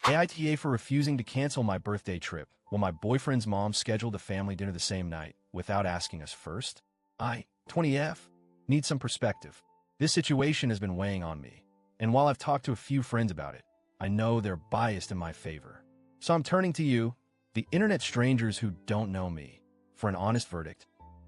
AITA for refusing to cancel my birthday trip while my boyfriend's mom scheduled a family dinner the same night without asking us first. 20F, need some perspective. This situation has been weighing on me, and while I've talked to a few friends about it, I know they're biased in my favor. So I'm turning to you, the internet strangers who don't know me, for an honest verdict.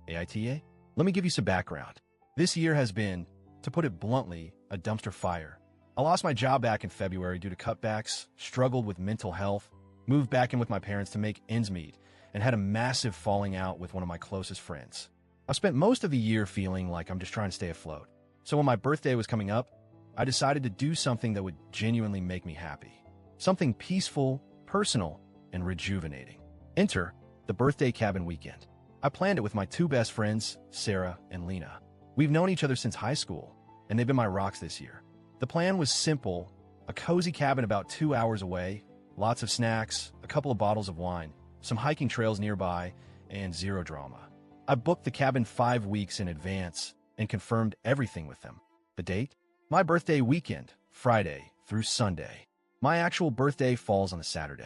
AITA? Let me give you some background. This year has been, to put it bluntly, a dumpster fire. I lost my job back in February due to cutbacks, struggled with mental health, moved back in with my parents to make ends meet, and had a massive falling out with one of my closest friends. I've spent most of the year feeling like I'm just trying to stay afloat. So when my birthday was coming up, I decided to do something that would genuinely make me happy. Something peaceful, personal, and rejuvenating. Enter the birthday cabin weekend. I planned it with my two best friends, Sarah and Lena. We've known each other since high school, and they've been my rocks this year. The plan was simple, a cozy cabin about 2 hours away, lots of snacks, a couple of bottles of wine, some hiking trails nearby, and zero drama. I booked the cabin 5 weeks in advance and confirmed everything with them. The date? My birthday weekend, Friday through Sunday. My actual birthday falls on a Saturday.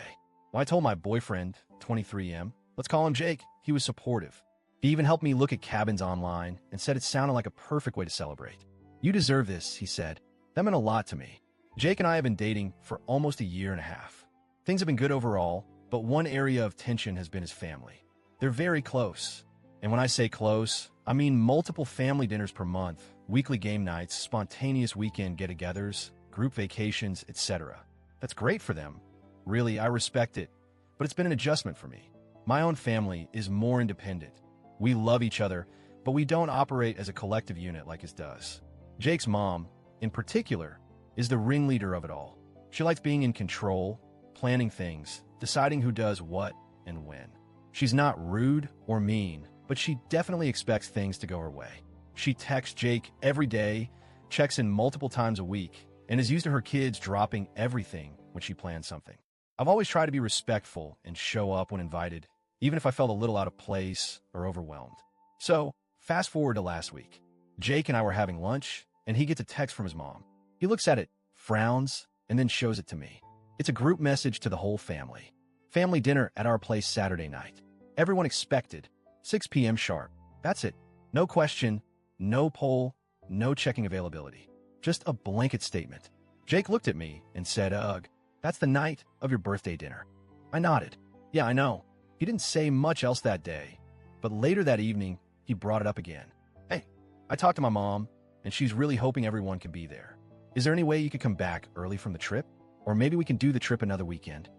When I told my boyfriend, 23M, let's call him Jake, he was supportive. He even helped me look at cabins online and said it sounded like a perfect way to celebrate. You deserve this, he said. That meant a lot to me. Jake and I have been dating for almost a year and a half. Things have been good overall, but one area of tension has been his family. They're very close. And when I say close, I mean multiple family dinners per month, weekly game nights, spontaneous weekend get-togethers, group vacations, etc. That's great for them. Really, I respect it, but it's been an adjustment for me. My own family is more independent. We love each other, but we don't operate as a collective unit like his does. Jake's mom, in particular, is the ringleader of it all. She likes being in control, planning things, deciding who does what and when. She's not rude or mean, but she definitely expects things to go her way. She texts Jake every day, checks in multiple times a week, and is used to her kids dropping everything when she plans something. I've always tried to be respectful and show up when invited, even if I felt a little out of place or overwhelmed. So, fast forward to last week. Jake and I were having lunch, and he gets a text from his mom. He looks at it, frowns, and then shows it to me. It's a group message to the whole family. Family dinner at our place Saturday night. Everyone expected. 6 p.m. sharp. That's it. No question, no poll, no checking availability. Just a blanket statement. Jake looked at me and said, "Ugh, that's the night of your birthday dinner." I nodded. Yeah, I know. He didn't say much else that day, but later that evening, he brought it up again. Hey, I talked to my mom, and she's really hoping everyone can be there. Is there any way you could come back early from the trip? Or maybe we can do the trip another weekend?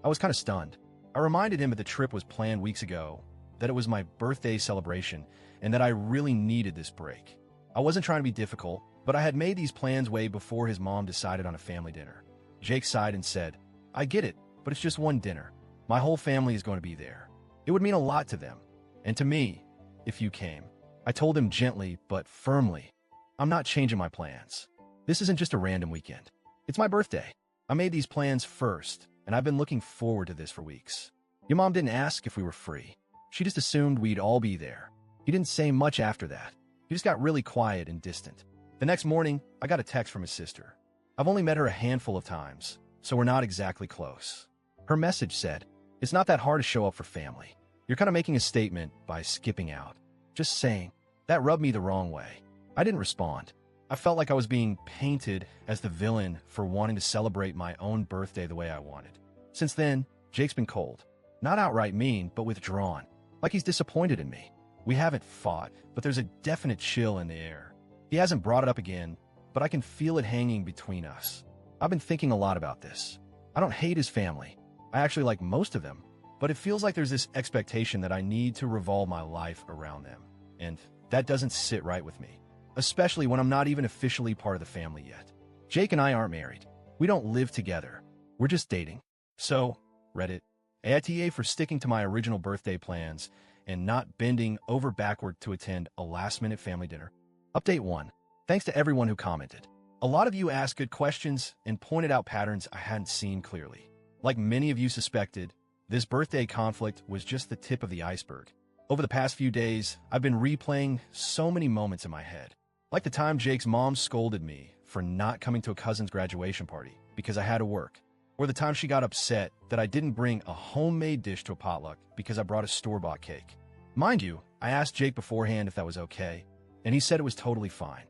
I was kind of stunned. I reminded him that the trip was planned weeks ago, that it was my birthday celebration, and that I really needed this break. I wasn't trying to be difficult, but I had made these plans way before his mom decided on a family dinner. Jake sighed and said, "I get it, but it's just one dinner. My whole family is going to be there. It would mean a lot to them, and to me, if you came." I told him gently but firmly, "I'm not changing my plans. This isn't just a random weekend. It's my birthday. I made these plans first, and I've been looking forward to this for weeks. Your mom didn't ask if we were free. She just assumed we'd all be there." He didn't say much after that. He just got really quiet and distant. The next morning, I got a text from his sister. I've only met her a handful of times, so we're not exactly close. Her message said, "It's not that hard to show up for family. You're kind of making a statement by skipping out. Just saying." That rubbed me the wrong way. I didn't respond. I felt like I was being painted as the villain for wanting to celebrate my own birthday the way I wanted. Since then, Jake's been cold. Not outright mean, but withdrawn. Like he's disappointed in me. We haven't fought, but there's a definite chill in the air. He hasn't brought it up again, but I can feel it hanging between us. I've been thinking a lot about this. I don't hate his family. I actually like most of them, but it feels like there's this expectation that I need to revolve my life around them. And that doesn't sit right with me, especially when I'm not even officially part of the family yet. Jake and I aren't married. We don't live together. We're just dating. So, Reddit, AITA for sticking to my original birthday plans and not bending over backward to attend a last-minute family dinner. Update 1. Thanks to everyone who commented. A lot of you asked good questions and pointed out patterns I hadn't seen clearly. Like many of you suspected, this birthday conflict was just the tip of the iceberg. Over the past few days, I've been replaying so many moments in my head. Like the time Jake's mom scolded me for not coming to a cousin's graduation party because I had to work. Or the time she got upset that I didn't bring a homemade dish to a potluck because I brought a store-bought cake. Mind you, I asked Jake beforehand if that was okay, and he said it was totally fine.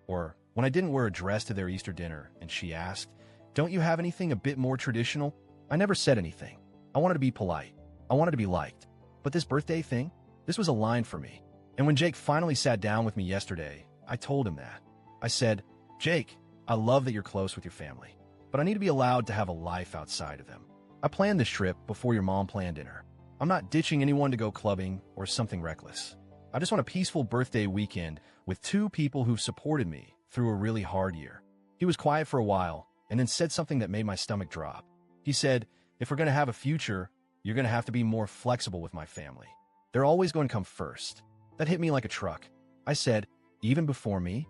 Or when I didn't wear a dress to their Easter dinner and she asked, "Don't you have anything a bit more traditional?" I never said anything. I wanted to be polite. I wanted to be liked. But this birthday thing, this was a line for me. And when Jake finally sat down with me yesterday, I told him that. I said, "Jake, I love that you're close with your family, but I need to be allowed to have a life outside of them. I planned this trip before your mom planned dinner. I'm not ditching anyone to go clubbing or something reckless. I just want a peaceful birthday weekend with two people who've supported me through a really hard year." He was quiet for a while and then said something that made my stomach drop. He said, "If we're going to have a future, you're going to have to be more flexible with my family. They're always going to come first." That hit me like a truck. I said, "Even before me?"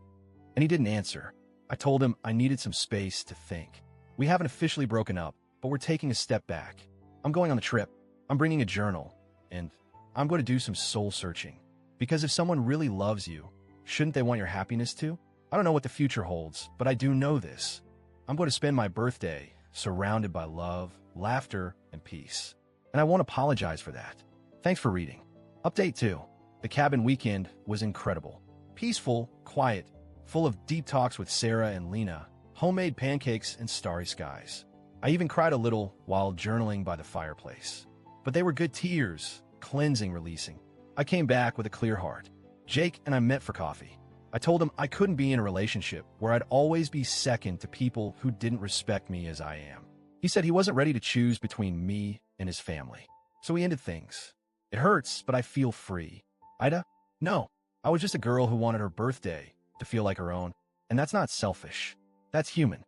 And he didn't answer. I told him I needed some space to think. We haven't officially broken up, but we're taking a step back. I'm going on a trip. I'm bringing a journal. And I'm going to do some soul searching. Because if someone really loves you, shouldn't they want your happiness too? I don't know what the future holds, but I do know this. I'm going to spend my birthday surrounded by love, laughter, and peace. And I won't apologize for that. Thanks for reading. Update 2. The cabin weekend was incredible. Peaceful, quiet, full of deep talks with Sarah and Lena, homemade pancakes, and starry skies. I even cried a little while journaling by the fireplace. But they were good tears, cleansing, releasing. I came back with a clear heart. Jake and I met for coffee. I told him I couldn't be in a relationship where I'd always be second to people who didn't respect me as I am. He said he wasn't ready to choose between me and his family. So we ended things. It hurts, but I feel free. AITA? No. I was just a girl who wanted her birthday to feel like her own. And that's not selfish. That's human.